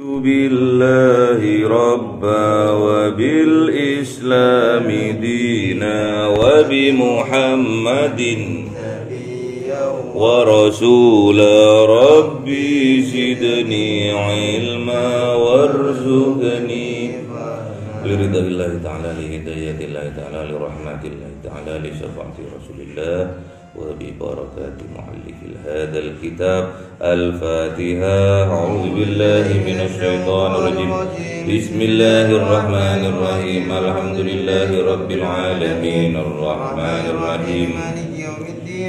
بالله ربا وبالإسلام دينا وبمحمد ورسولا ربي زدني علما وارزقني لرضا الله تعالى لهداية الله تعالى لرحمة الله تعالى لشفاعة رسول الله وببركات مؤلف هذا الكتاب الفاتحة. أعوذ بالله من الشيطان الرجيم. بسم الله الرحمن الرحيم. الحمد لله رب العالمين الرحمن الرحيم.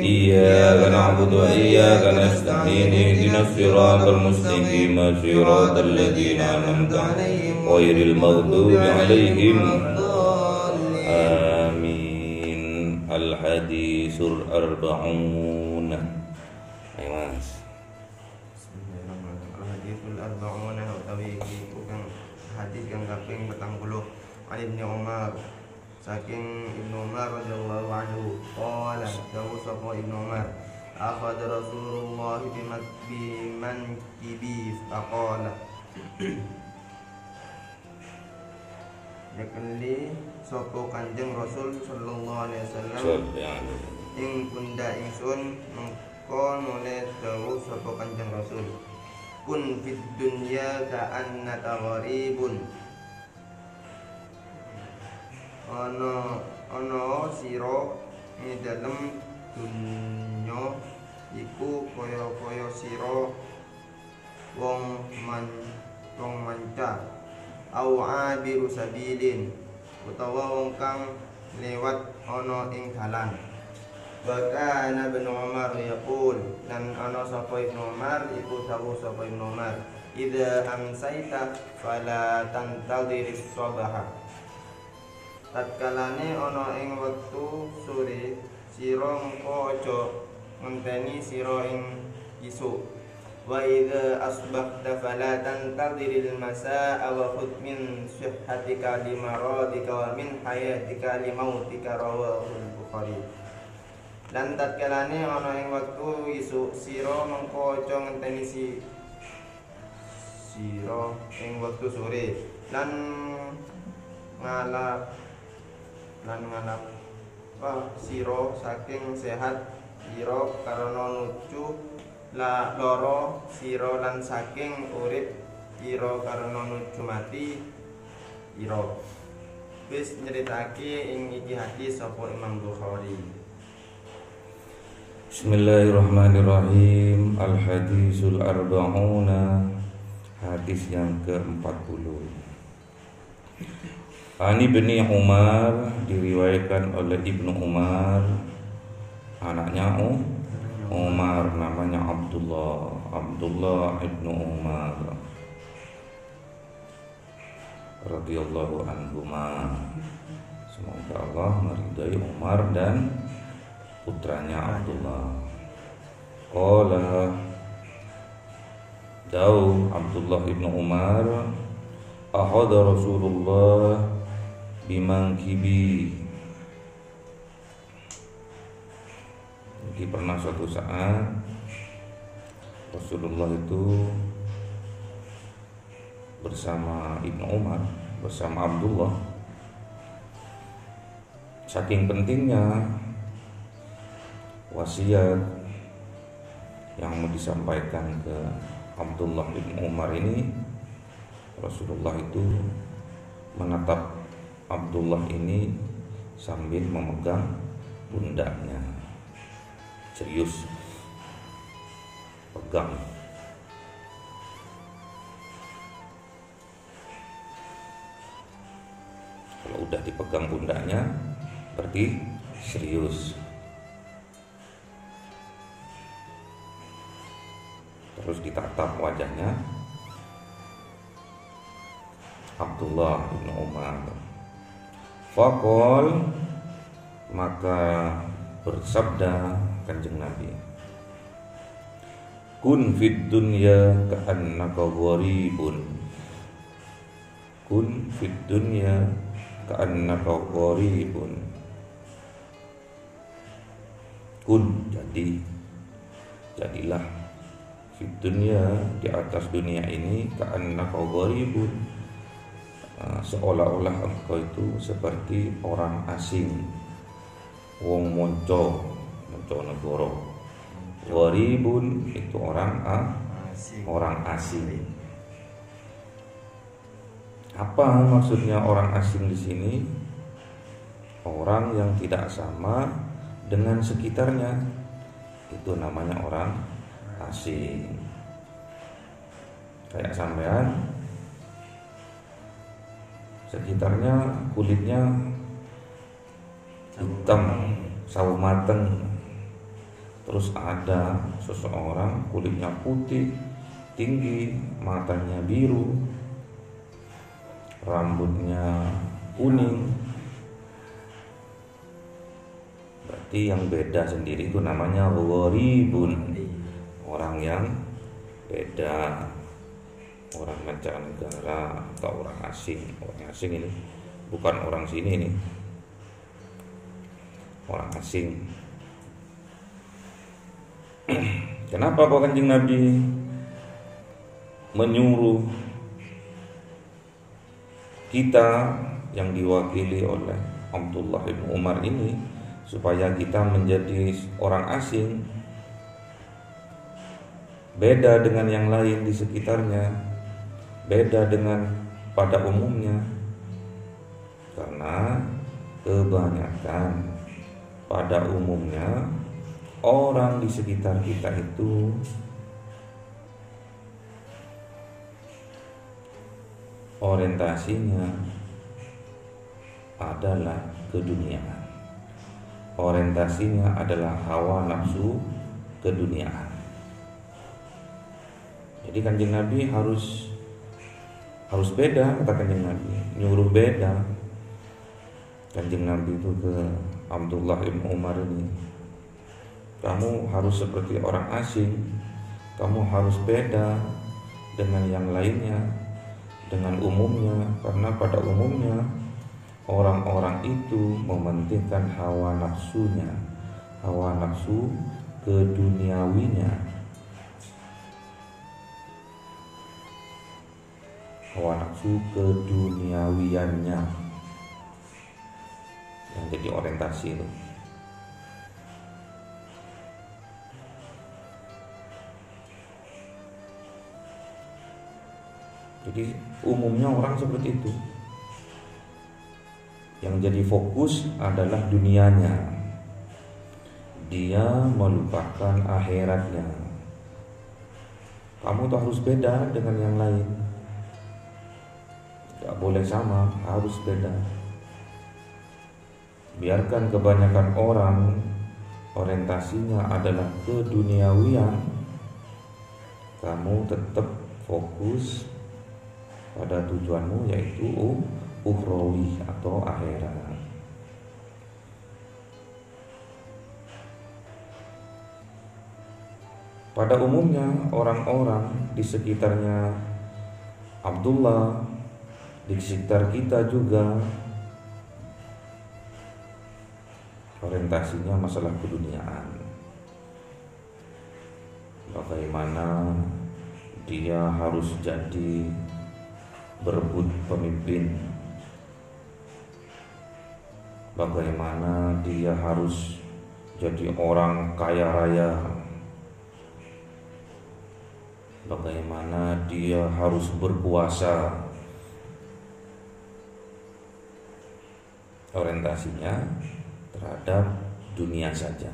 إياك نعبد وإياك نستعين. اهدنا الصراط المستقيم صراط الذين أنعمت عليهم غير المغضوب عليهم. Al-Hadisul Arba'un. Ayo Mas. Bismillahirrahmanirrahim. Al-Hadisul Arba'un utawi iki kang hadis kang kaping 40 Ali bin Umar saking Ibnu Umar radhiyallahu anhu qala dawu sapa Ibnu Umar akhadha Rasulullah biman kibi faqala yakli sapa Kanjeng Rasul sallallahu alaihi wasallam ing pundak ingsun mengko noleh dawuh sapa Kanjeng Rasul kun fid dunya ka'annaka gharibun ana sira ing dalem dunya iku kaya sira wong manca au abiru sabilin utawa wong kang lewat ana ing dalan. Wa kana Ibnu Umar yaqul lan ana sapa Ibnu Umar iku dawuh sapa Ibnu Umar idza amsaita fala tantadhiris sabaha. Tatkalane ana ing wektu sore sira engko aja ngenteni sira ing isuk. Wa idza asbahta fala tantadhiril masaa wa khudh min sihhatika limaradika wa min hayatika limautika rawahu al-Bukhari. Lan tatkalane ana ing wektu isuk sira mengko aja ngenteni sira ing wektu sore lan ngalap sira saking sehat sira karena nuju loro sira lan saking urip sira karena nuju mati sira. Wis nyeritake ing iki hadis sapa Imam Bukhari. Bismillahirrahmanirrahim. Al-Hadisul Arba'una, hadis yang ke-40. Ani bin Umar, diriwayatkan oleh Ibnu Umar, anaknya Umar, namanya Abdullah ibnu Umar radhiyallahu anhuma. Semoga Allah meridai Umar dan putranya Abdullah. Qala Dawu Abdullah ibnu Umar, ahada Rasulullah bimangkibi. Jadi pernah suatu saat Rasulullah itu bersama Ibnu Umar, bersama Abdullah. Saking pentingnya wasiat yang mau disampaikan ke Abdullah Ibnu Umar ini, Rasulullah itu menatap Abdullah ini sambil memegang pundaknya. Serius pegang. Kalau udah dipegang pundaknya berarti serius. Terus ditatap wajahnya Abdullah bin Umar. Faqol, maka bersabda Kanjeng Nabi, kun fid dunya ka'annaka gharibun. Kun fid dunya ka'annaka gharibun. Kun, jadilah Di dunia, di atas dunia ini, ka'annaka gharibun, seolah-olah engkau itu seperti orang asing, wong monco negoro. Gharibun itu orang asing. Apa maksudnya orang asing di sini? Orang yang tidak sama dengan sekitarnya, itu namanya orang asing. Kayak sampean, sekitarnya kulitnya hitam, sawo mateng. Terus ada seseorang kulitnya putih, tinggi, matanya biru, rambutnya kuning. Berarti yang beda sendiri itu namanya gharibun, orang yang beda, orang mancanegara atau orang asing. Orang asing ini bukan orang sini, ini orang asing. Kenapa kok Kanjeng Nabi menyuruh kita yang diwakili oleh Abdullah bin Umar ini supaya kita menjadi orang asing, beda dengan yang lain di sekitarnya, beda dengan pada umumnya? Karena kebanyakan pada umumnya orang di sekitar kita itu orientasinya adalah keduniaan, orientasinya adalah hawa nafsu keduniaan. Jadi Kanjeng Nabi harus beda, kata Kanjeng Nabi, nyuruh beda. Kanjeng Nabi itu ke Abdullah bin Umar ini, kamu harus seperti orang asing, kamu harus beda dengan yang lainnya, dengan umumnya. Karena pada umumnya orang-orang itu mementingkan hawa nafsunya, hawa nafsu keduniawinya, hawa nafsu keduniawiannya yang jadi orientasi itu. Jadi umumnya orang seperti itu. Yang jadi fokus adalah dunianya. Dia melupakan akhiratnya. Kamu tuh harus beda dengan yang lain. Gak boleh sama, harus beda. Biarkan kebanyakan orang orientasinya adalah keduniawian, kamu tetap fokus pada tujuanmu, yaitu ukhrawi atau akhirat. Pada umumnya orang-orang di sekitarnya Abdullah, di sekitar kita juga, orientasinya masalah keduniaan. Bagaimana dia harus jadi berebut pemimpin, bagaimana dia harus jadi orang kaya raya, bagaimana dia harus berkuasa. Orientasinya terhadap dunia saja.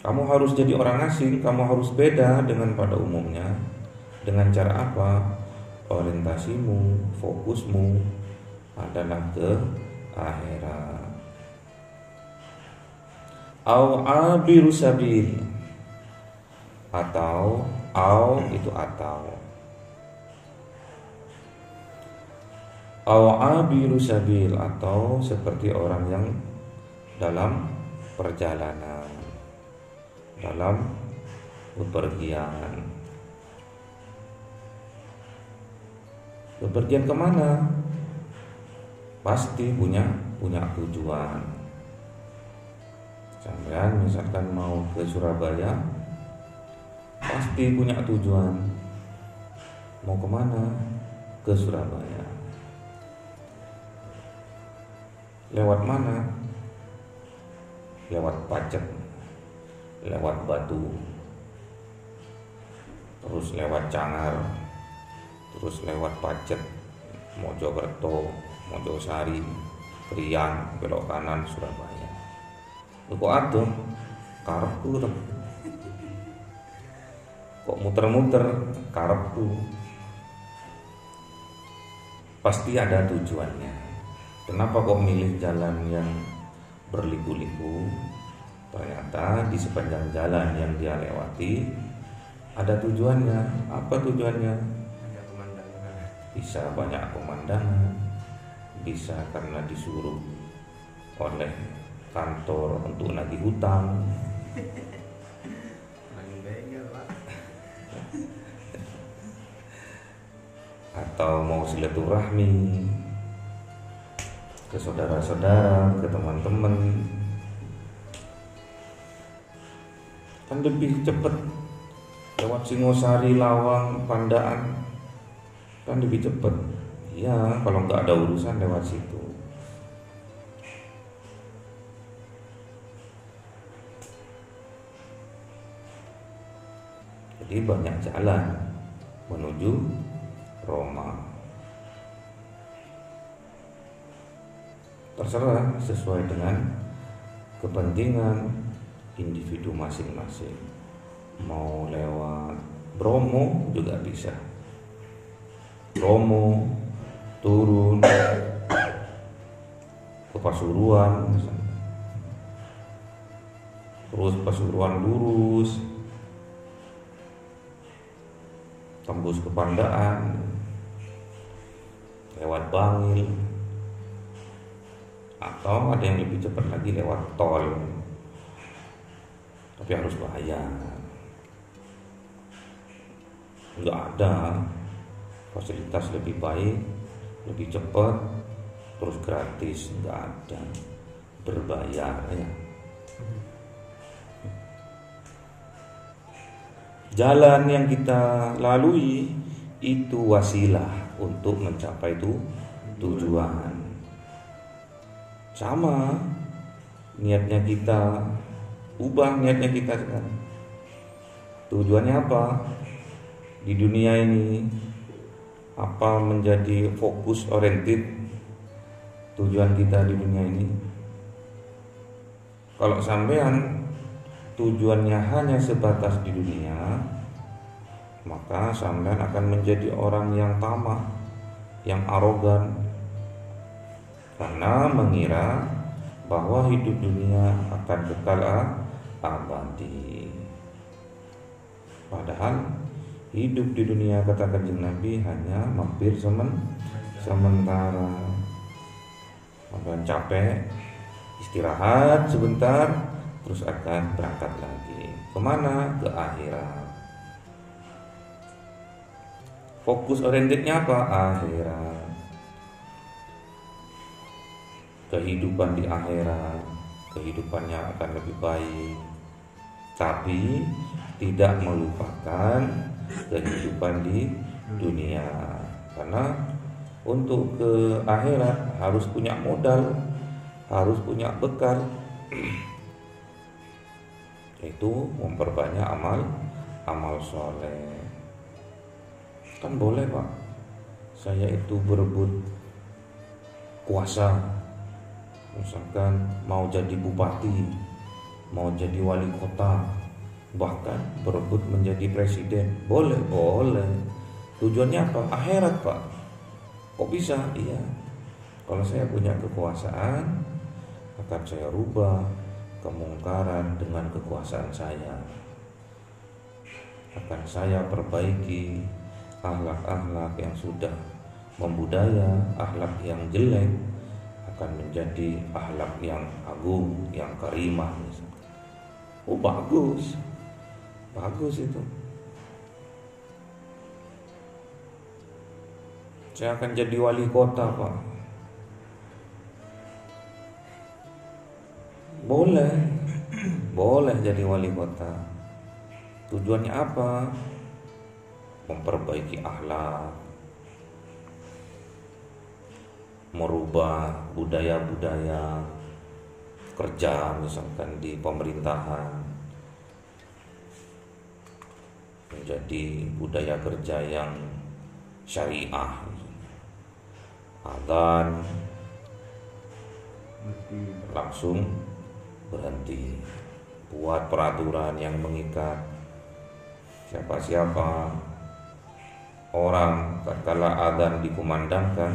Kamu harus jadi orang asing, kamu harus beda dengan pada umumnya. Dengan cara apa? Orientasimu, fokusmu adalah ke akhirat. Au abiru sabil, atau itu atau au abiru sabil, atau seperti orang yang dalam perjalanan, dalam bepergian. Bepergian kemana? Pasti punya tujuan. Sampean misalkan mau ke Surabaya, pasti punya tujuan. Mau kemana? Ke Surabaya. Lewat mana? Lewat Pacet, lewat Batu, terus lewat Cangar, terus lewat Pacet, Mojokerto, Mojosari, Krian, belok kanan Surabaya. Kok aduh, karepku tuh. Kok muter-muter, karepku. Pasti ada tujuannya. Kenapa kok milih jalan yang berliku-liku? Ternyata di sepanjang jalan yang dia lewati ada tujuannya. Apa tujuannya? Ada pemandangan. Bisa banyak pemandangan, bisa karena disuruh oleh kantor untuk nagih hutang, Begal, Pak. atau mau silaturahmi ke saudara-saudara, ke teman-teman. Kan lebih cepat lewat Singosari, Lawang, Pandaan, kan lebih cepat. Ya, kalau nggak ada urusan lewat situ. Jadi banyak jalan menuju Roma. Terserah sesuai dengan kepentingan individu masing-masing. Mau lewat Bromo juga bisa. Bromo turun ke Pasuruan misalnya. Terus Pasuruan lurus tembus ke Pandaan, lewat Bangil, atau ada yang lebih cepat lagi lewat tol, tapi harus bayar. Nggak ada fasilitas lebih baik, lebih cepat, terus gratis, nggak ada, berbayar ya. Jalan yang kita lalui itu wasilah untuk mencapai tujuan. Sama niatnya kita, ubah niatnya kita sekarang. Tujuannya apa? Di dunia ini apa menjadi fokus oriented tujuan kita di dunia ini? Kalau sampean tujuannya hanya sebatas di dunia, maka sampean akan menjadi orang yang tamak, yang arogan, karena mengira bahwa hidup dunia akan kekal abadi. Padahal hidup di dunia, kata Kanjeng Nabi, hanya mampir sementara. Sampean capek, istirahat sebentar, terus akan berangkat lagi. Kemana? Ke akhirat. Fokus orientednya apa? Akhirat. Kehidupan di akhirat, kehidupannya akan lebih baik, tapi tidak melupakan kehidupan di dunia. Karena untuk ke akhirat harus punya modal, harus punya bekal, yaitu memperbanyak amal soleh. Kan boleh Pak, saya itu berebut kuasa, misalkan mau jadi bupati, mau jadi wali kota, bahkan berebut menjadi presiden. Boleh. Tujuannya apa? Akhirat Pak. Kok bisa? Iya, kalau saya punya kekuasaan, akan saya rubah kemungkaran dengan kekuasaan saya. Akan saya perbaiki akhlak-akhlak yang sudah membudaya, akhlak yang jelek akan menjadi akhlak yang agung, yang karimah misalnya. Oh bagus itu. Saya akan jadi wali kota Pak. Boleh jadi wali kota, Tujuannya apa? Memperbaiki akhlak, merubah budaya-budaya kerja, misalkan di pemerintahan, menjadi budaya kerja yang syariah. Adzan langsung berhenti, buat peraturan yang mengikat. Siapa-siapa orang tatkala adzan dikumandangkan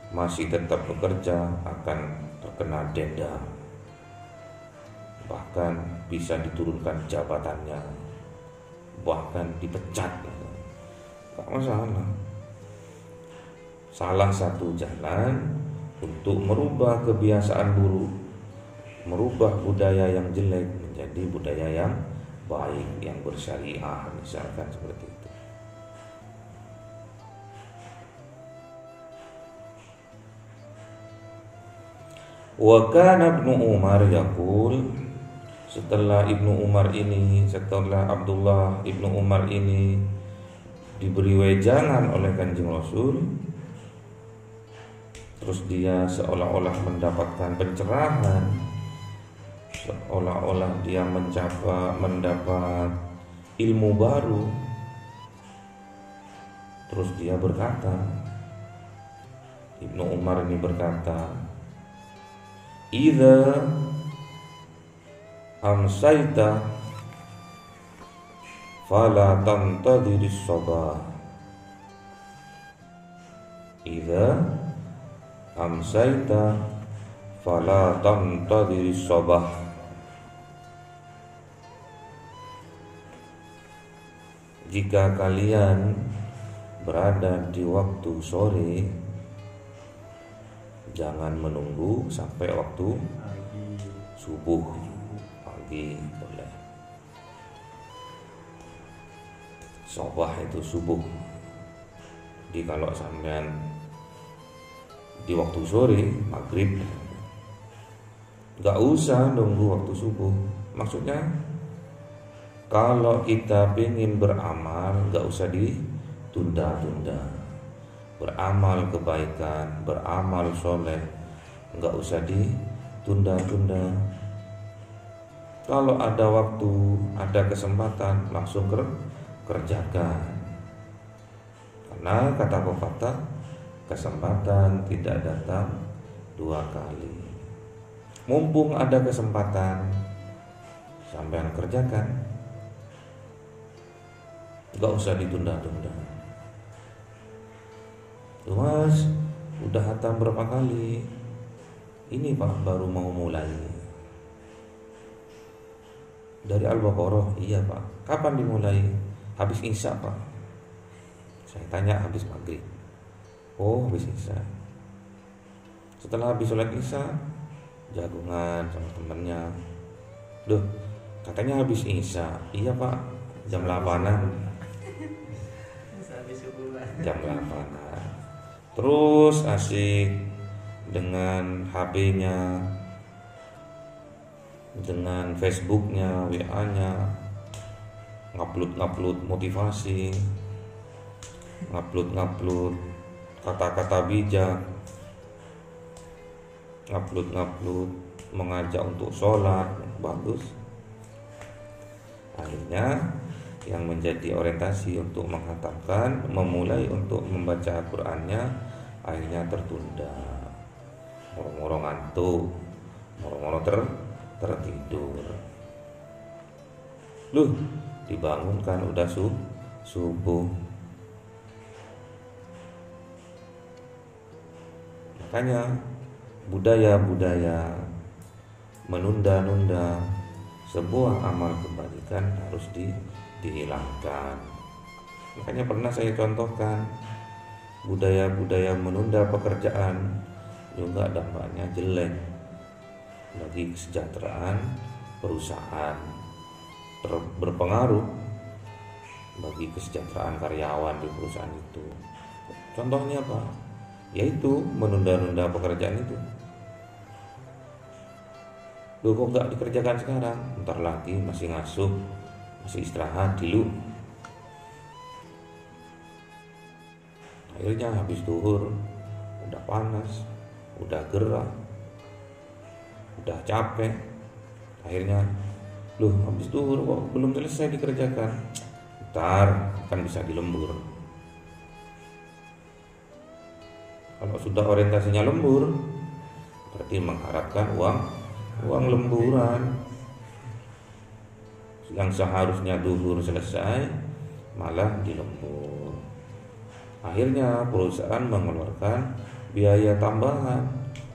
masih tetap bekerja akan terkena denda, bahkan bisa diturunkan jabatannya, bahkan dipecat. Gak masalah. Salah satu jalan untuk merubah kebiasaan buruk, merubah budaya yang jelek menjadi budaya yang baik, yang bersyariah, misalkan seperti itu. Wa kana Ibnu Umar yaqul, setelah Abdullah Ibnu Umar ini diberi wejangan oleh Kanjeng Rasul, terus dia seolah-olah mendapatkan pencerahan, seolah-olah dia mendapat ilmu baru. Terus dia berkata, Ibnu Umar ini berkata, "Idza amsayta fala tantadhiris sabah." Idza amsayta fala tantadhiris sabah. Jika kalian berada di waktu sore, jangan menunggu sampai waktu subuh. Pagi boleh. Sobah itu subuh. Jadi kalau sampean di waktu sore, maghrib, gak usah nunggu waktu subuh. Maksudnya kalau kita ingin beramal, gak usah ditunda-tunda. Beramal kebaikan, beramal soleh, gak usah ditunda-tunda. Kalau ada waktu, ada kesempatan, langsung kerjakan. Karena kata pepatah, kesempatan tidak datang dua kali. Mumpung ada kesempatan, sampean kerjakan, gak usah ditunda-tunda. Mas, udah hatam berapa kali? Ini Pak, baru mau mulai. Dari Al-Baqarah? Iya Pak. Kapan dimulai? Habis Isya Pak. Saya tanya habis maghrib. Oh, habis Isya. Setelah habis sholat Isya, jagungan sama temennya. Duh, katanya habis Isya. Iya Pak, jam 8-an. Jam 8-an. Terus asik dengan HP-nya, dengan Facebook-nya, WA-nya, ngupload motivasi, ngupload kata-kata bijak, ngupload mengajak untuk sholat. Bagus. Akhirnya yang menjadi orientasi untuk menghantarkan, memulai untuk membaca Al-Qur'annya, akhirnya tertunda. Moro-moro ngantuk, moro-moro tertidur. Loh, dibangunkan udah subuh. Makanya budaya-budaya menunda-nunda sebuah amal kebaikan harus dihilangkan. Makanya pernah saya contohkan, budaya-budaya menunda pekerjaan juga dampaknya jelek bagi kesejahteraan perusahaan, berpengaruh bagi kesejahteraan karyawan di perusahaan itu. Contohnya apa? Yaitu menunda-nunda pekerjaan itu. Loh, kok gak dikerjakan sekarang? Ntar lagi masih ngasuh, masih istirahat dulu. Akhirnya habis zuhur udah panas, udah gerah, udah capek. Akhirnya, loh habis zuhur kok belum selesai dikerjakan. Ntar kan bisa dilembur. Kalau sudah orientasinya lembur, berarti mengharapkan uang lemburan. Yang seharusnya zuhur selesai malah dilembur. Akhirnya perusahaan mengeluarkan biaya tambahan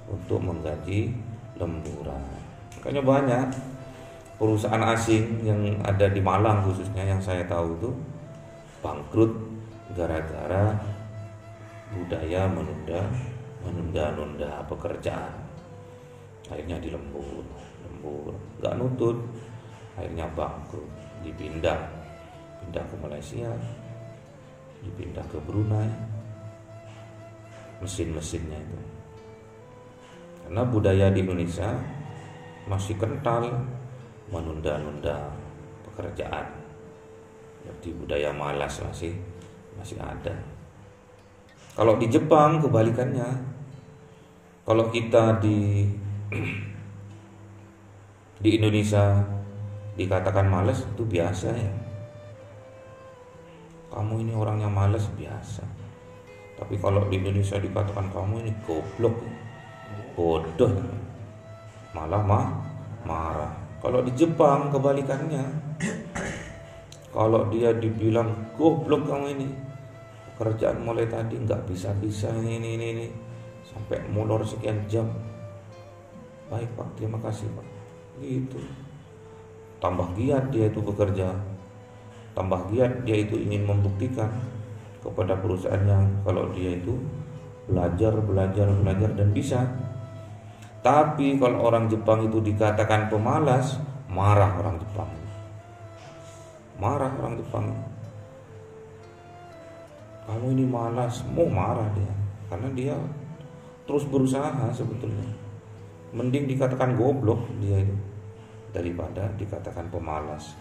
untuk menggaji lemburan. Makanya banyak perusahaan asing yang ada di Malang khususnya yang saya tahu itu bangkrut gara-gara budaya menunda pekerjaan. Akhirnya dilembur, nggak nutut, akhirnya bangkrut, pindah ke Malaysia, dipindah ke Brunei, mesin-mesinnya itu. Karena budaya di Indonesia masih kental menunda-nunda pekerjaan. Jadi budaya malas masih ada. Kalau di Jepang kebalikannya. Kalau kita di Indonesia dikatakan malas itu biasa ya. Kamu ini orang yang malas biasa. Tapi kalau di Indonesia dikatakan kamu ini goblok, bodoh, malah marah. Kalau di Jepang kebalikannya. Kalau dia dibilang goblok kamu ini, pekerjaan mulai tadi nggak bisa ini sampai molor sekian jam. Baik Pak, terima kasih Pak. Gitu. Tambah giat dia itu bekerja. Tambah giat dia itu ingin membuktikan kepada perusahaannya kalau dia itu belajar dan bisa. Tapi kalau orang Jepang itu dikatakan pemalas, marah orang Jepang. Kamu ini malas, mau marah dia. Karena dia terus berusaha sebetulnya. Mending dikatakan goblok dia itu daripada dikatakan pemalas.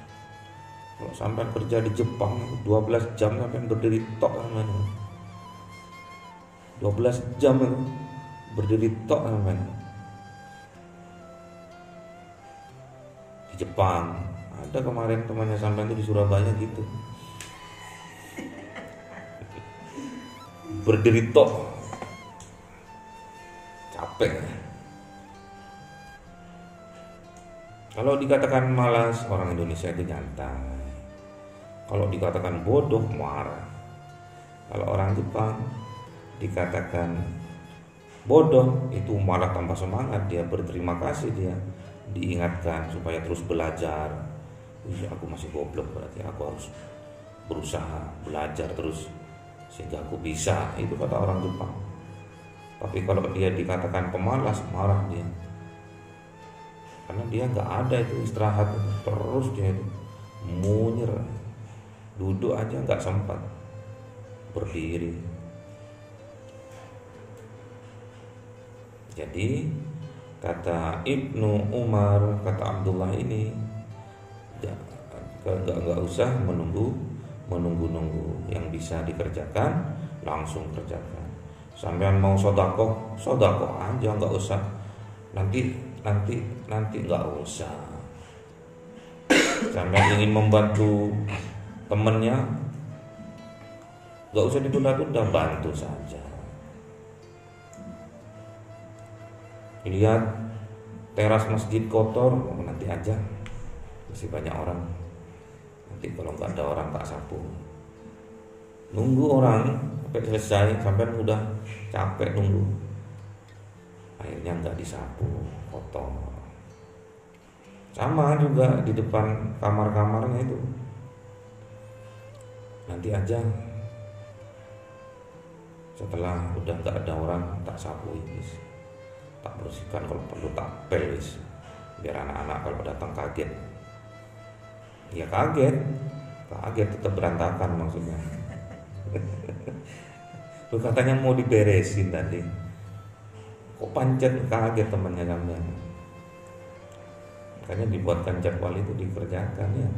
Kalau sampai kerja di Jepang 12 jam sampai berdiri tok namanya. 12 jam itu berdiri tok namanya. Di Jepang ada kemarin temannya sampai itu di Surabaya gitu. Berdiri tok. Capek. Kalau dikatakan malas, orang Indonesia itu nyantai. Kalau dikatakan bodoh, marah. Kalau orang Jepang dikatakan bodoh, itu malah tambah semangat. Dia berterima kasih, dia diingatkan supaya terus belajar. Aku masih goblok, berarti aku harus berusaha belajar terus sehingga aku bisa. Itu kata orang Jepang. Tapi kalau dia dikatakan pemalas, marah dia. Karena dia nggak ada itu istirahat, terus dia itu munyer. Duduk aja nggak sempat, berdiri. Jadi kata Ibnu Umar, kata Abdullah ini, nggak usah menunggu, yang bisa dikerjakan langsung kerjakan. Sampean mau sodakoh aja, nggak usah. Nanti nggak usah. Sampean ingin membantu temennya, gak usah ditunda-tunda, bantu saja. Lihat teras masjid kotor, nanti aja, masih banyak orang. Nanti kalau nggak ada orang tak sapu. Nunggu orang sampai selesai, sampai udah capek nunggu, akhirnya nggak disapu, kotor. Sama juga di depan kamar-kamarnya itu. Nanti aja, setelah udah nggak ada orang tak sapu ini, tak bersihkan, kalau perlu tak pel, biar anak-anak kalau datang kaget. Ya kaget tetap berantakan maksudnya. Lu katanya mau diberesin tadi, kok pancet, kaget temannya sampean. Makanya dibuatkan jadwal itu dikerjakan ya.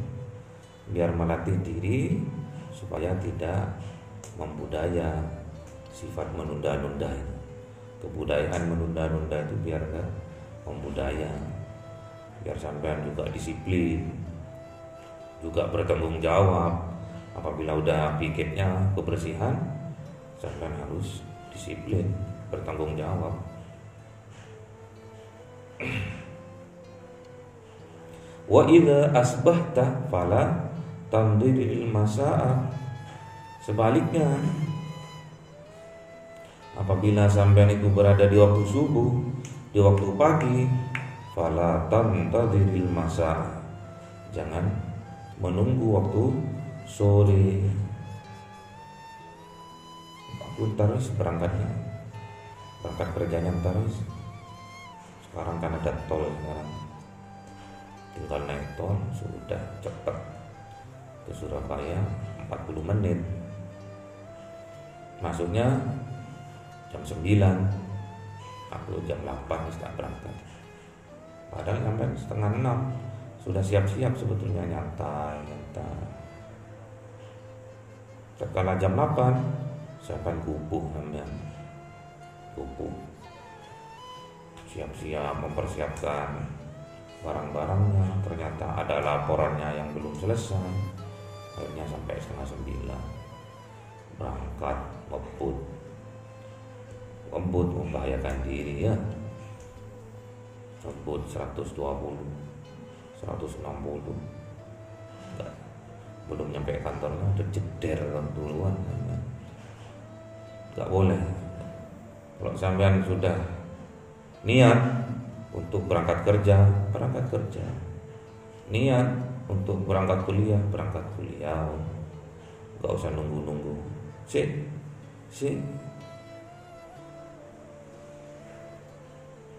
biar melatih diri supaya tidak membudaya sifat menunda-nunda itu. Kebudayaan menunda-nunda itu biar enggak membudaya, biar sampean juga disiplin, juga bertanggung jawab. Apabila udah pikirnya kebersihan, sampean harus disiplin, bertanggung jawab. Wa idza asbahta fala tamdhil masa'a. Sebaliknya, apabila sampean itu berada di waktu subuh, di waktu pagi, fala tamdhil masa'a. Jangan menunggu waktu sore. Aku terus berangkatnya, berangkat kerjanya terus. Sekarang kan ada tol sekarang, tinggal naik tol sudah cepat ke Surabaya 40 menit. Masuknya jam 9, aku jam 8 sudah berangkat. Padahal sampai setengah 6 sudah siap-siap sebetulnya, nyantai. Setelah jam 8 saya akan kubuh namanya, kubuh, siap-siap mempersiapkan barang-barangnya. Ternyata ada laporannya yang belum selesai. Akhirnya sampai setengah 9 berangkat ngebut membahayakan diri ya. Ngebut 120, 160, enggak, belum nyampe kantornya udah jeder duluan. Enggak boleh. Kalau sampean sudah niat untuk berangkat kerja, berangkat kerja. Niat untuk berangkat kuliah, berangkat kuliah. Enggak usah nunggu-nunggu. Sik.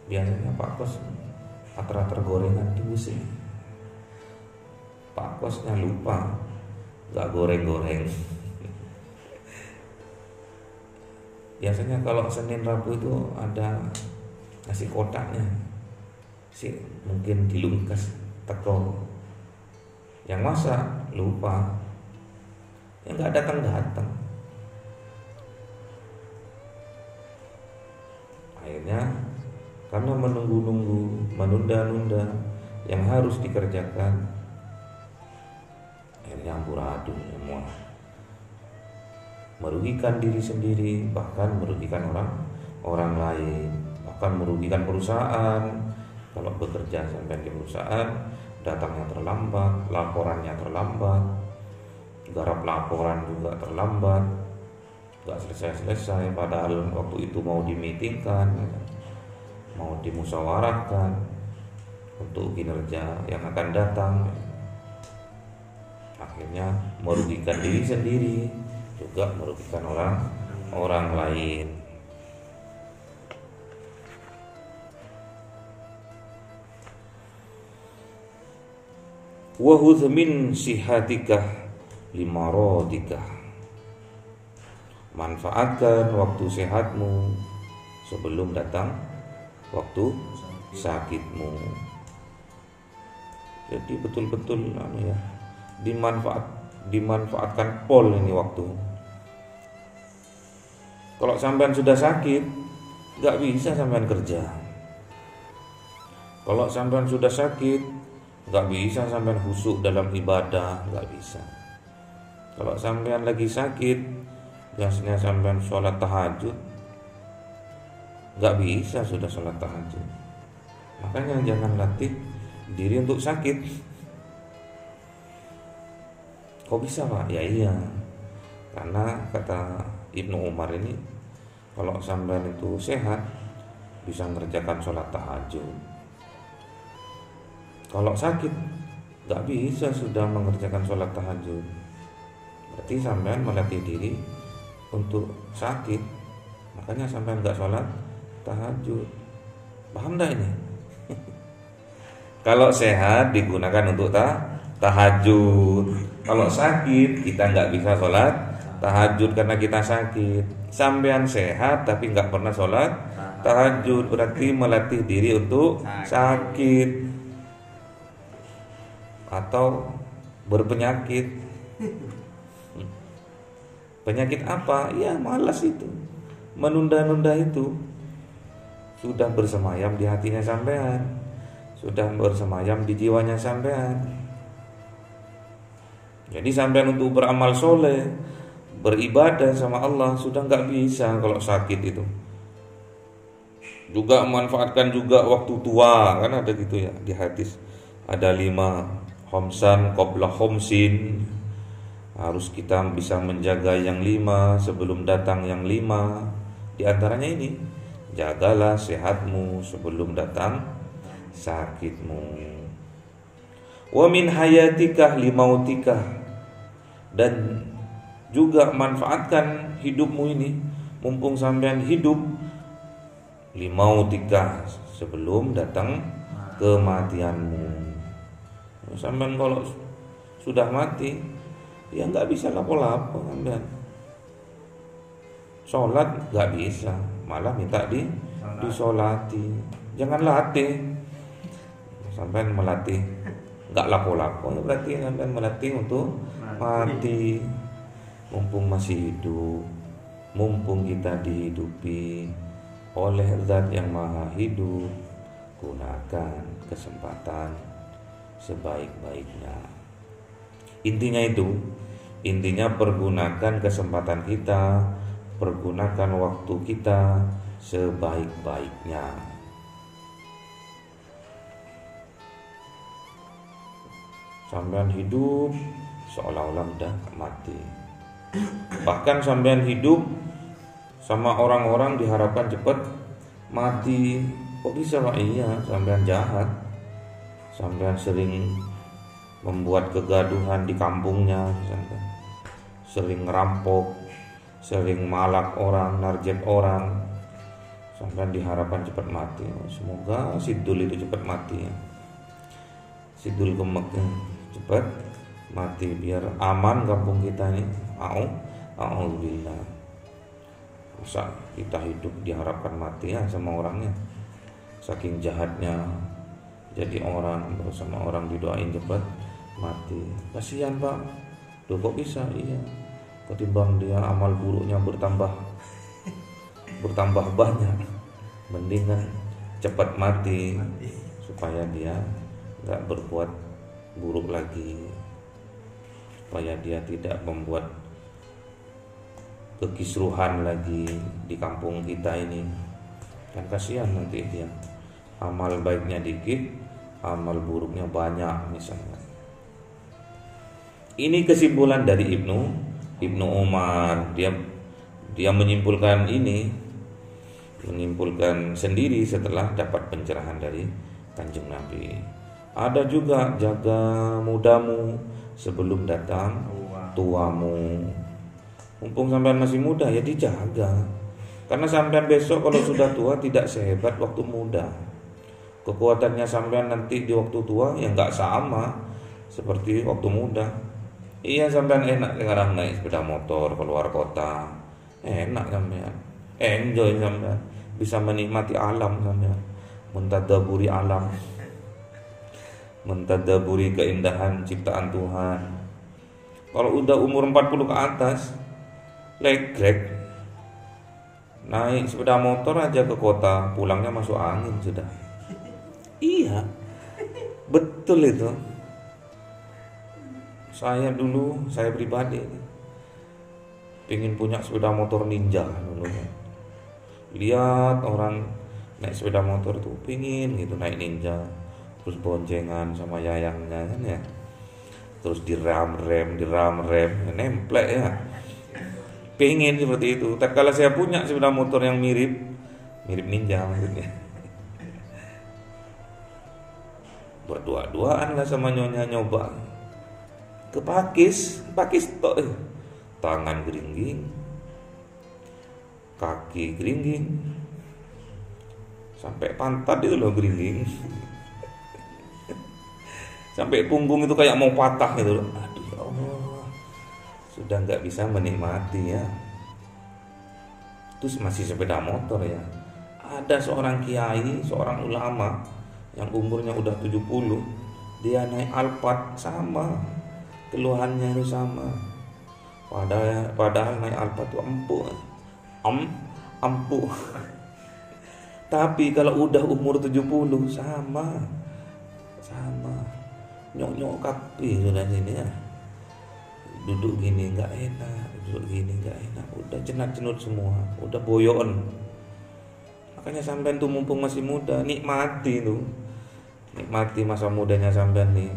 Biasanya Pak Kos ater-ater gorengan dulu sih. Pak Kosnya lupa, enggak goreng-goreng. Biasanya kalau Senin Rabu itu ada nasi kotaknya sih, mungkin dilungkas teko. Yang masak lupa, yang nggak datang. Akhirnya karena menunggu-nunggu, menunda-nunda yang harus dikerjakan, akhirnya amburadul semua, merugikan diri sendiri, bahkan merugikan orang lain, bahkan merugikan perusahaan. Kalau bekerja sampai di perusahaan, datangnya terlambat, laporannya terlambat, garap laporan juga terlambat, gak selesai-selesai. Padahal waktu itu mau dimitingkan, mau dimusyawarahkan untuk kinerja yang akan datang. Akhirnya merugikan diri sendiri, juga merugikan orang lain. Wa hudz min sihatika limaradika. Manfaatkan waktu sehatmu sebelum datang waktu sakitmu. Jadi betul-betul dimanfaatkan pol ini waktu. Kalau sampean sudah sakit, gak bisa sampean kerja. Kalau sampean sudah sakit, gak bisa sampean khusyuk dalam ibadah, gak bisa. Kalau sampean lagi sakit, biasanya sampean sholat tahajud, gak bisa sudah sholat tahajud. Makanya jangan latih diri untuk sakit. Kok bisa Pak? Ya iya, karena kata Ibnu Umar ini, kalau sampean itu sehat, bisa mengerjakan sholat tahajud. Kalau sakit, gak bisa sudah mengerjakan sholat tahajud. Berarti sampean melatih diri untuk sakit. Makanya sampean gak sholat tahajud. Paham gak ini? Kalau sehat digunakan untuk tahajud. Kalau sakit kita gak bisa sholat tahajud karena kita sakit. Sampean sehat tapi gak pernah sholat tahajud, berarti melatih diri untuk sakit. Atau berpenyakit. Penyakit apa? Ya malas itu, menunda-nunda itu. Sudah bersemayam di hatinya sampean, sudah bersemayam di jiwanya sampean. Jadi sampean untuk beramal soleh, beribadah sama Allah sudah nggak bisa kalau sakit itu. Juga manfaatkan juga waktu tua, kan ada gitu ya di hadis. Ada 5 homsan qabla homsin. Harus kita bisa menjaga yang 5 sebelum datang yang 5. Di antaranya ini, jagalah sehatmu sebelum datang sakitmu. Wa min hayatika limautika, dan juga manfaatkan hidupmu ini mumpung sampean hidup, limautika, sebelum datang kematianmu. Sampean kalau sudah mati ya nggak bisa lapo-lapo sampean. Sholat nggak bisa, malah minta disolati. Jangan latih. Sampean melatih nggak lapo-lapo, ya berarti sampean melatih untuk mati. Mumpung masih hidup, mumpung kita dihidupi oleh Zat yang Maha Hidup, gunakan kesempatan sebaik-baiknya. Intinya pergunakan kesempatan kita, pergunakan waktu kita sebaik-baiknya. Sampean hidup seolah-olah udah mati. Bahkan sampean hidup sama orang-orang diharapkan cepat mati. Kok bisa Pak? Iya, sampean jahat. Sampean sering membuat kegaduhan di kampungnya, sampean sering ngerampok, sering malak orang, narjet orang. Sampean diharapkan cepat mati. Semoga Sidul itu cepat mati ya. Sidul Gemeknya cepat mati biar aman kampung kita ini. Alhamdulillah. Masa kita hidup diharapkan mati ya sama orangnya. Saking jahatnya jadi orang, bersama orang didoain cepat mati. Kasihan Pak. Duh kok bisa? Iya. Ketimbang dia amal buruknya bertambah banyak, mendingan cepat mati supaya dia nggak berbuat buruk lagi, supaya dia tidak membuat kekisruhan lagi di kampung kita ini. Kan kasihan nanti dia, amal baiknya dikit, amal buruknya banyak misalnya. Ini kesimpulan dari Ibnu Umar. Dia menyimpulkan sendiri setelah dapat pencerahan dari Kanjeng Nabi. Ada juga jaga mudamu sebelum datang tuamu. Mumpung sampean masih muda ya dijaga. Karena sampean besok kalau sudah tua tidak sehebat waktu muda. Kekuatannya sampean nanti di waktu tua ya nggak sama seperti waktu muda. Iya, sampean enak sekarang naik sepeda motor keluar kota. Enak sampean. Enjoy sampean. Bisa menikmati alam sampean. Mentadaburi alam. Mentadaburi keindahan ciptaan Tuhan. Kalau udah umur 40 ke atas, legrek. Naik sepeda motor aja ke kota, pulangnya masuk angin sudah. Iya. Betul itu. Saya pribadi pengen punya sepeda motor ninja dulu. Lihat orang naik sepeda motor tuh pengen gitu naik ninja, terus boncengan sama yayangnya kan ya, terus diram rem nemplek ya. Pengen seperti itu. Tak kala saya punya sepeda motor yang mirip ninja maksudnya. Berdua-duaan lah sama nyonya nyoba. Ke Pakis tok, tangan geringging, kaki geringging, sampai pantat itu loh geringging, sampai punggung itu kayak mau patah gitu loh. Aduh ya Allah, sudah nggak bisa menikmati ya. Terus masih sepeda motor ya. Ada seorang kiai, seorang ulama yang umurnya udah 70, dia naik Alphard sama. keluhannya itu sama. Padahal naik Alfa tuh empuk. Empuk. Tapi kalau udah umur 70 sama. Nyok-nyok kapi sudah sini ya. Duduk gini nggak enak, udah cenut semua, udah boyon. Makanya sampean tuh mumpung masih muda, nikmati masa mudanya sampean nih.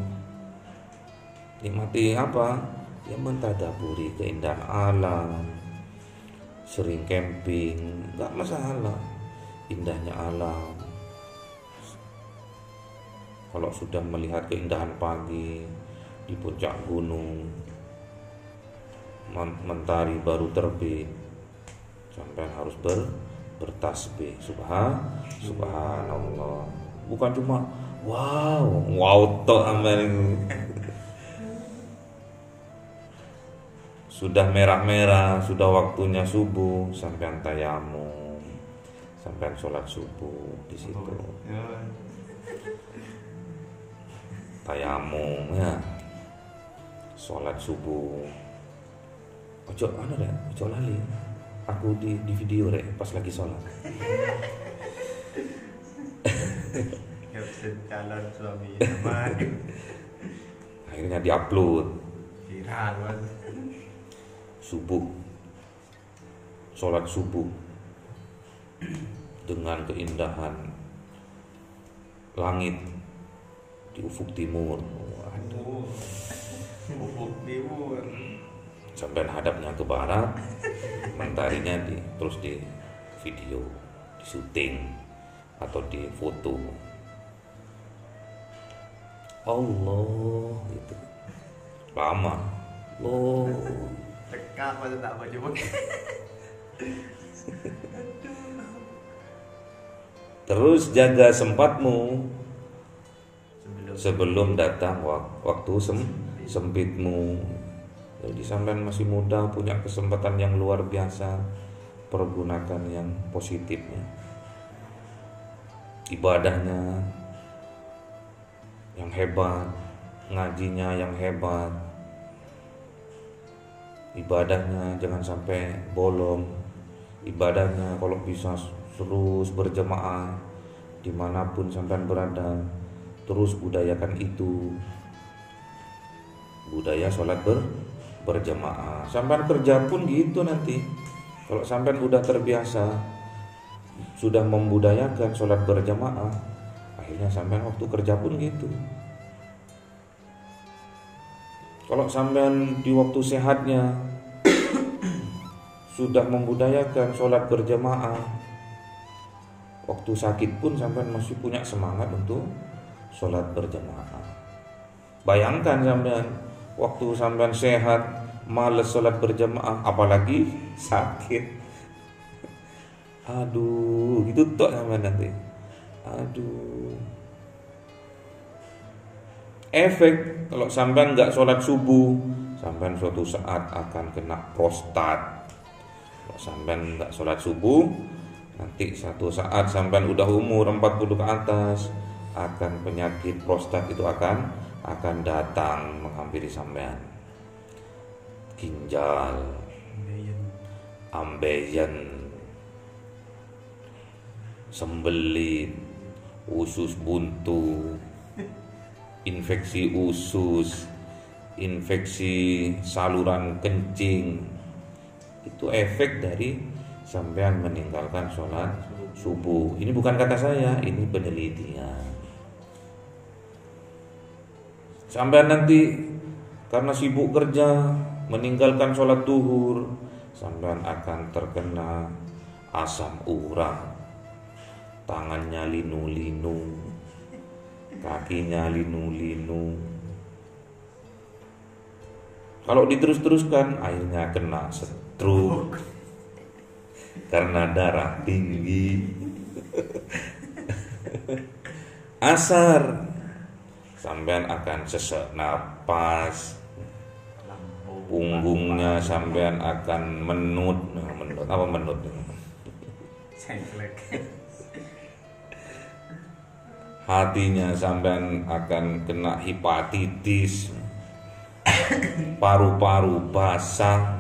Nikmati apa? Ya mentadaburi keindahan alam, sering camping, nggak masalah. Indahnya alam. Kalau sudah melihat keindahan pagi di puncak gunung, mentari baru terbit, sampai harus bertasbih subhanallah. Bukan cuma wow tok amen. Sudah merah-merah, sudah waktunya subuh, sampean tayamum, sampean sholat subuh di situ. Tayamum ya, sholat subuh. Ojo lali. Aku di video rek pas lagi sholat. Calon suami Akhirnya diupload. viral mas. Subuh, sholat subuh dengan keindahan langit di ufuk timur. Ufuk timur. Sampai hadapnya ke barat, mentarinya terus di video, di syuting atau di foto. Allah itu lama loh. Tekak masa tak baca. Terus jaga sempatmu sebelum datang waktu sempitmu. Jadi sampean masih muda, punya kesempatan yang luar biasa, pergunakan yang positifnya. Ibadahnya yang hebat, ngajinya yang hebat. Ibadahnya jangan sampai bolong. Ibadahnya kalau bisa terus berjamaah dimanapun sampean berada, terus budayakan itu. Budaya sholat berjamaah. Sampean kerja pun gitu nanti. Kalau sampean udah terbiasa, sudah membudayakan sholat berjamaah, akhirnya sampean waktu kerja pun gitu. Kalau sampean di waktu sehatnya sudah membudayakan sholat berjamaah, waktu sakit pun sampean masih punya semangat untuk sholat berjamaah. Bayangkan sampean waktu sampean sehat males sholat berjamaah, apalagi sakit. Aduh, gitu tok sampean nanti. Aduh. Efek kalau sampean nggak sholat subuh, sampean suatu saat akan kena prostat. Kalau sampean nggak sholat subuh, nanti satu saat sampean udah umur 40 ke atas, akan penyakit prostat itu akan datang menghampiri sampean. Ginjal, ambeien, sembelit, usus buntu, infeksi usus, infeksi saluran kencing. Itu efek dari sampean meninggalkan sholat subuh. Ini bukan kata saya, ini penelitian. Sampean nanti karena sibuk kerja meninggalkan sholat duhur, sampean akan terkena asam urat. Tangannya linu-linu, kakinya linu-linu. Kalau diterus-teruskan akhirnya kena stroke karena darah tinggi. Asar, sampean akan sesak napas, punggungnya sampean akan menut. Apa menut? Hatinya sampean akan kena hepatitis. paru-paru basah,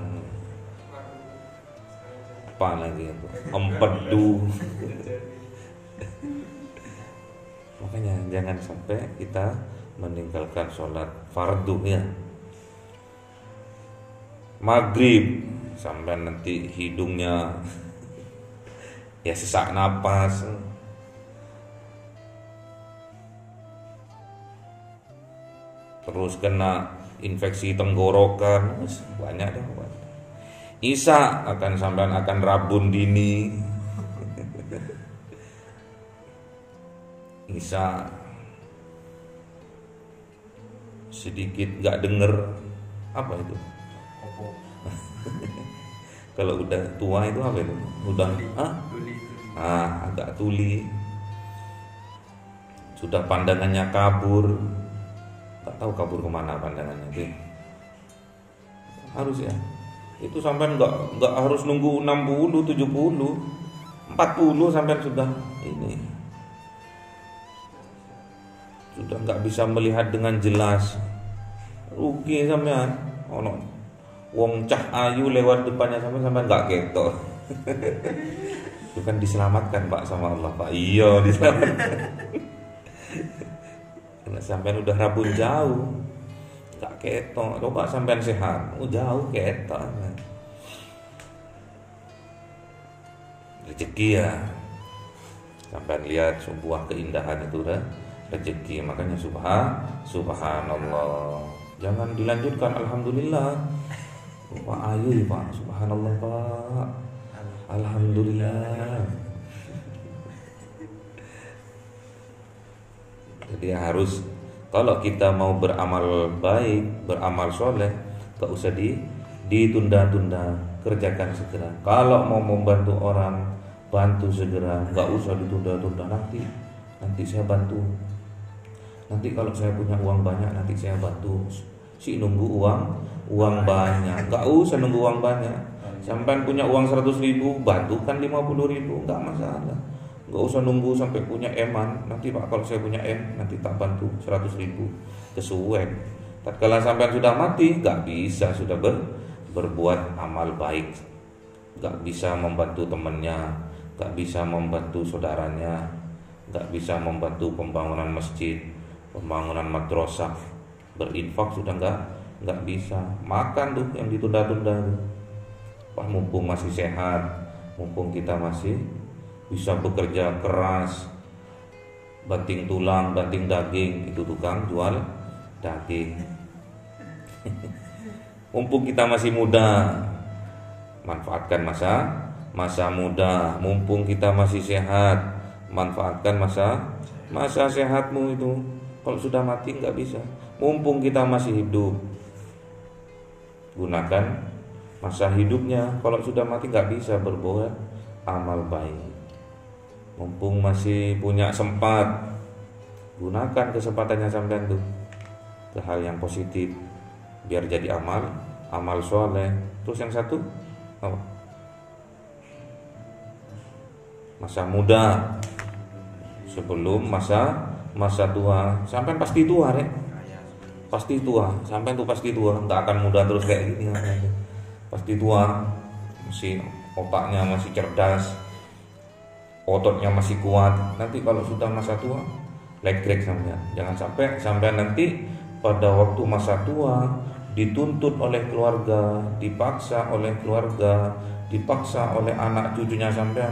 apa lagi itu, empedu. Makanya jangan sampai kita meninggalkan sholat fardu ya. Maghrib sampai nanti hidungnya ya sesak napas, terus kena infeksi tenggorokan, banyak dah. Isya akan rabun dini. Isya sedikit nggak denger apa itu. Kalau udah tua itu apa itu? Udah agak tuli. Sudah pandangannya kabur. Tak tahu kabur kemana pandangannya itu. Harus ya. Itu sampai nggak harus nunggu 60, 70, 40 sampai sudah ini. Sudah nggak bisa melihat dengan jelas. Rugi sampean. Ono wong cah ayu lewat depannya sampai nggak ketok. Bukan diselamatkan Pak sama Allah Pak. Iya diselamatkan. Karena sampean udah rabun jauh, nggak ketok. Coba sampean sehat, jauh ketok. Rezeki ya. Sampean lihat sebuah keindahan itu dah rezeki. Makanya subhanallah. Jangan dilanjutkan alhamdulillah. Pak ayu Pak, subhanallah Pak, alhamdulillah. Jadi harus, kalau kita mau beramal baik, beramal soleh, gak usah ditunda-tunda, kerjakan segera. Kalau mau membantu orang, bantu segera, gak usah ditunda-tunda. Nanti saya bantu. Nanti kalau saya punya uang banyak, nanti saya bantu. Si nunggu uang banyak, gak usah nunggu uang banyak. Sampai punya uang 100.000, bantukan 50.000, gak masalah. Gak usah nunggu sampai punya eman. Nanti Pak kalau saya punya nanti tak bantu 100.000, kesuwen. Tatkala sampai sudah mati, gak bisa sudah berbuat amal baik, gak bisa membantu temannya, gak bisa membantu saudaranya, gak bisa membantu pembangunan masjid, pembangunan madrasah. Berinfak sudah nggak bisa. Makan tuh yang ditunda-tunda tuh. Wah, mumpung masih sehat, mumpung kita masih bisa bekerja keras, banting tulang, banting daging, itu tukang jual daging. Mumpung kita masih muda, manfaatkan masa muda. Mumpung kita masih sehat, manfaatkan masa sehatmu itu. Kalau sudah mati nggak bisa. Mumpung kita masih hidup, gunakan masa hidupnya. Kalau sudah mati nggak bisa berbuat amal baik. Mumpung masih punya sempat, gunakan kesempatannya sampean tuh ke hal yang positif, biar jadi amal soleh. Terus yang satu apa? Masa muda sebelum masa tua. Sampai pasti tua ya. Pasti tua, sampai tuh pasti tua, nggak akan muda terus kayak gini. Pasti tua, masih otaknya masih cerdas, ototnya masih kuat. Nanti kalau sudah masa tua, legrek sampean. Jangan sampai nanti pada waktu masa tua dituntut oleh keluarga, dipaksa oleh keluarga, dipaksa oleh anak cucunya sampean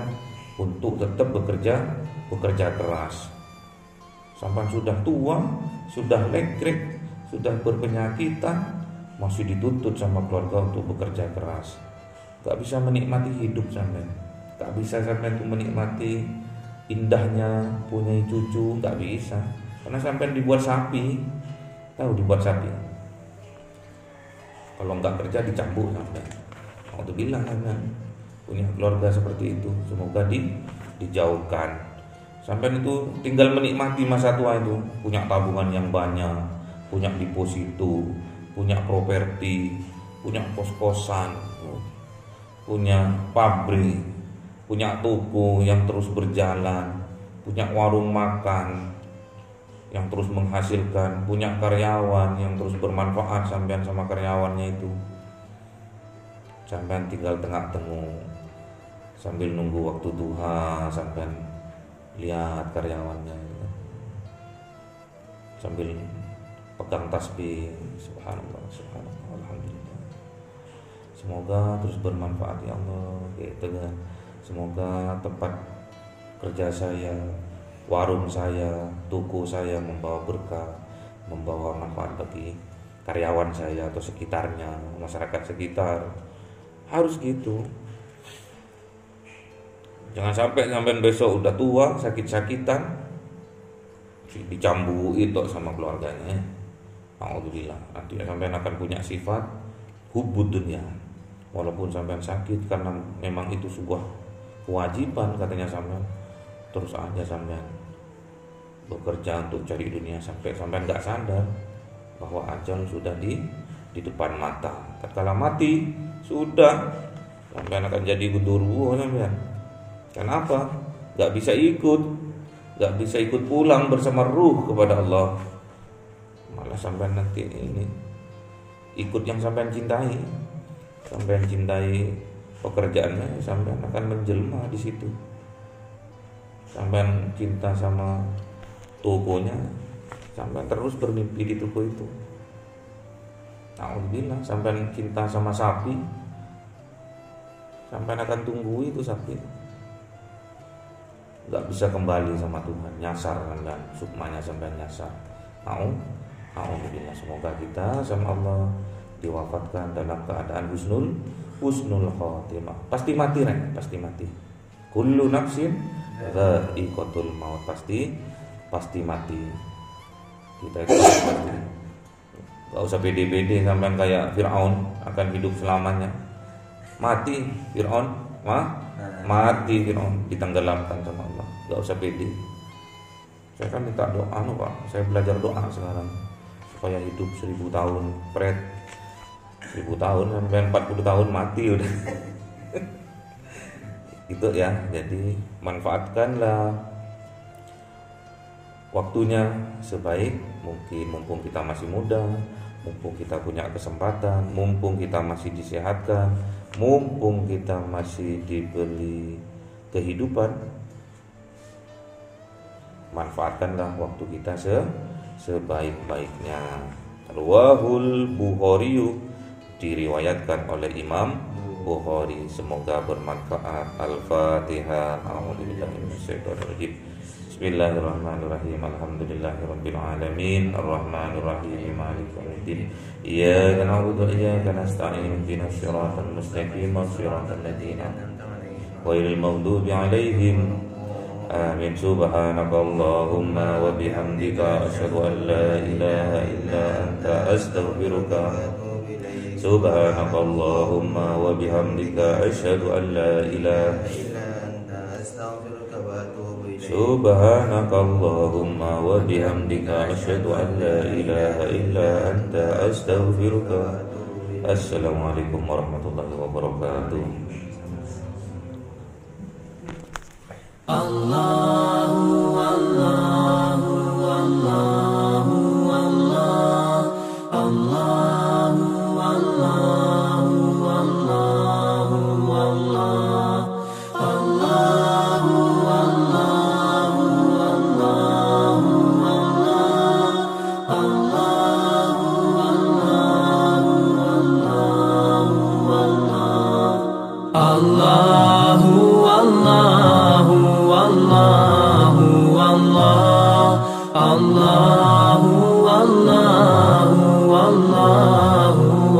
untuk tetap bekerja keras. Sampai sudah tua, sudah legrek, sudah berpenyakitan, masih dituntut sama keluarga untuk bekerja keras. Gak bisa menikmati hidup sampean. Gak bisa sampean itu menikmati indahnya punya cucu, gak bisa. Karena sampean dibuat sapi. Tahu dibuat sapi? Kalau nggak kerja dicambuk sampean. Mau tuh bilang sampean punya keluarga seperti itu, semoga dijauhkan. Sampean itu tinggal menikmati masa tua itu, punya tabungan yang banyak, punya deposito, punya properti, punya kos-kosan, punya pabrik, punya toko yang terus berjalan, punya warung makan. yang terus menghasilkan, punya karyawan yang terus bermanfaat sampean sama karyawannya itu. Sampean tinggal tengah-tengah sambil nunggu waktu duha, sampean lihat karyawannya gitu. Sambil pegang tasbih, subhanallah, subhanallah, alhamdulillah. Semoga terus bermanfaat ya Allah, gitu kan. Semoga tempat kerja saya, warung saya, toko saya membawa berkah, membawa manfaat bagi karyawan saya atau sekitarnya, masyarakat sekitar. Harus gitu. Jangan sampai besok udah tua, sakit-sakitan, dicambui itu sama keluarganya. Alhamdulillah, nanti sampean akan punya sifat hubbud dunya. Walaupun sampean sakit karena memang itu sebuah kewajiban katanya sampean, terus aja sampean bekerja untuk cari dunia sampai sampean nggak sadar bahwa ajal sudah di depan mata. Tatkala mati sudah sampean akan jadi gundurwo sampean. Kenapa? Gak bisa ikut pulang bersama ruh kepada Allah. Malah sampean nanti ini ikut yang sampean cintai. Sampean cintai pekerjaannya, sampean akan menjelma di situ. Sampean cinta sama tokonya, sampean terus bermimpi di toko itu. Alhamdulillah, sampean cinta sama sapi, sampean akan tunggu itu sapi. Gak bisa kembali sama Tuhan, nyasar kan, sukmanya sampai nyasar. Alhamdulillah, semoga kita sama Allah diwafatkan dalam keadaan husnul khotimah. Pasti mati kan? Pasti mati. Kullu nafsin dha'iqatul maut, pasti mati. Kita itu pasti. Gak usah pede-pede sampean kayak Fir'aun akan hidup selamanya. Mati Fir'aun, mati Fir'aun, ditenggelamkan sama Allah. Gak usah pede. Saya kan minta doa Pak. Saya belajar doa sekarang supaya hidup 1000 tahun. 1000 tahun sampai 40 tahun mati udah. Itu ya. Jadi manfaatkanlah waktunya sebaik mungkin, mumpung kita masih muda, mumpung kita punya kesempatan, mumpung kita masih disehatkan, mumpung kita masih diberi kehidupan. Manfaatkanlah waktu kita sebaik-baiknya. Rawahul Bukhari, diriwayatkan oleh Imam Bukhari. Semoga bermanfaat. Al-Fatihah. A'udzubillahiminasyaitonirrajim. Bismillahirrahmanirrahim. Alhamdulillahirabbil alamin. Arrahmanirrahim. Maliki yaumiddin. Iyyaka na'budu wa iyyaka nasta'in. Ihdinas siratal mustaqim. Shiratal ladzina ghairil maghdubi 'alaihim. Amin. Subhanakallahumma wa bihamdika asyhadu an la ilaha illa anta astaghfiruka. Subhanakallahumma wa bihamdika asyhadu an la ilaha illa anta astaghfiruka wa atubu ilaik. Subhanakallahumma wa bihamdika asyhadu an la ilaha illa anta astaghfiruka wa atubu ilaik. Assalamualaikum warahmatullahi wabarakatuh. Allahu Allahu Allahu Allah, Allahu Allahu Allahu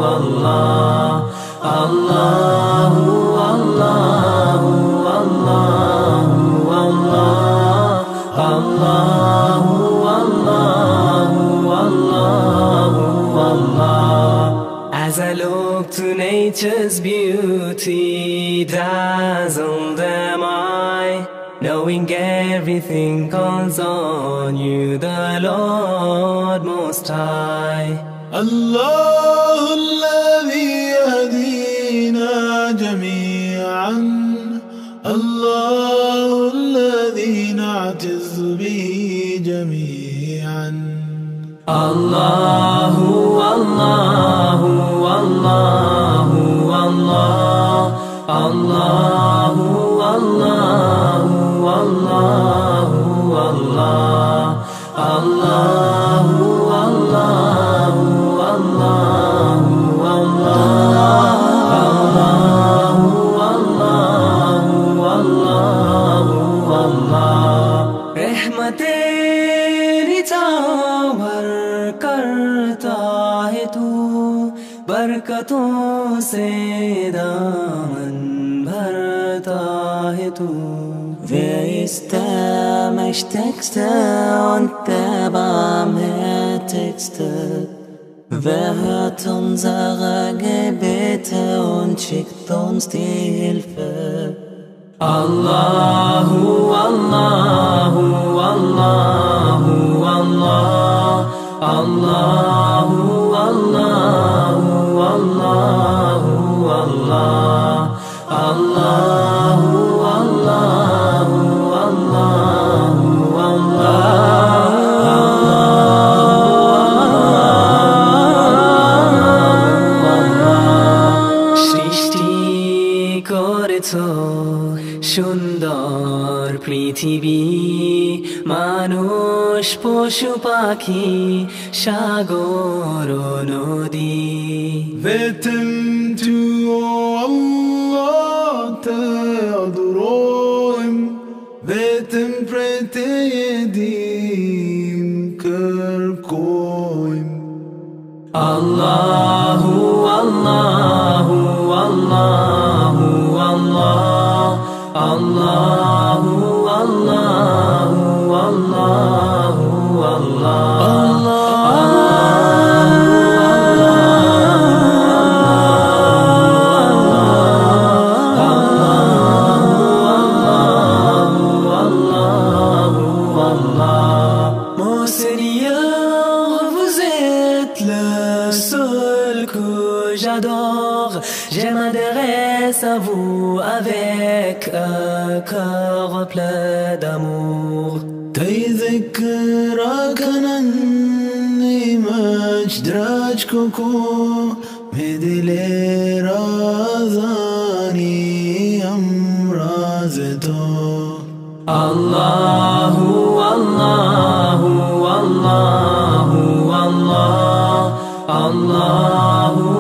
Allah, Allahu Allahu Allahu Allah, Allahu Allahu Allahu Allahu As I look to nature's beauty, dazzled am I, knowing everything calls on you, the Lord Most High. الله الذي يهدينا جميعا، الله الذي نعتز به جميعا، Allahu Allahu Allahu Allah Allahu Allahu Allahu Allah Allahu Allahu Allahu Allah रहमतेरी चावर करता है तू बरकतों से दामन भरता है तू Wer ist der Mächtigste und der Barmherzigste? Wer hört unsere Gebete und schickt uns die Hilfe? Allahu Allahu Allahu Allah Allahu Allahu Allahu Allah Allahu Allahu সৃষ্টি করেছো সুন্দর পৃথিবী মানুষ পশু পাখি সাগর নদী Beten du, oh Allah, te adorim. Beten prete yedim kerkoim. Allahu Allahu Allahu Allah Allahu Allahu Allahu Allah Mon Seigneur, vous êtes le seul que j'adore. Je m'adresse à vous avec un cœur plein d'amour. تذكرك أنني مجدرجككو مدلي رازاني أمرازتو Allahu Allahu Allahu Allah Allahu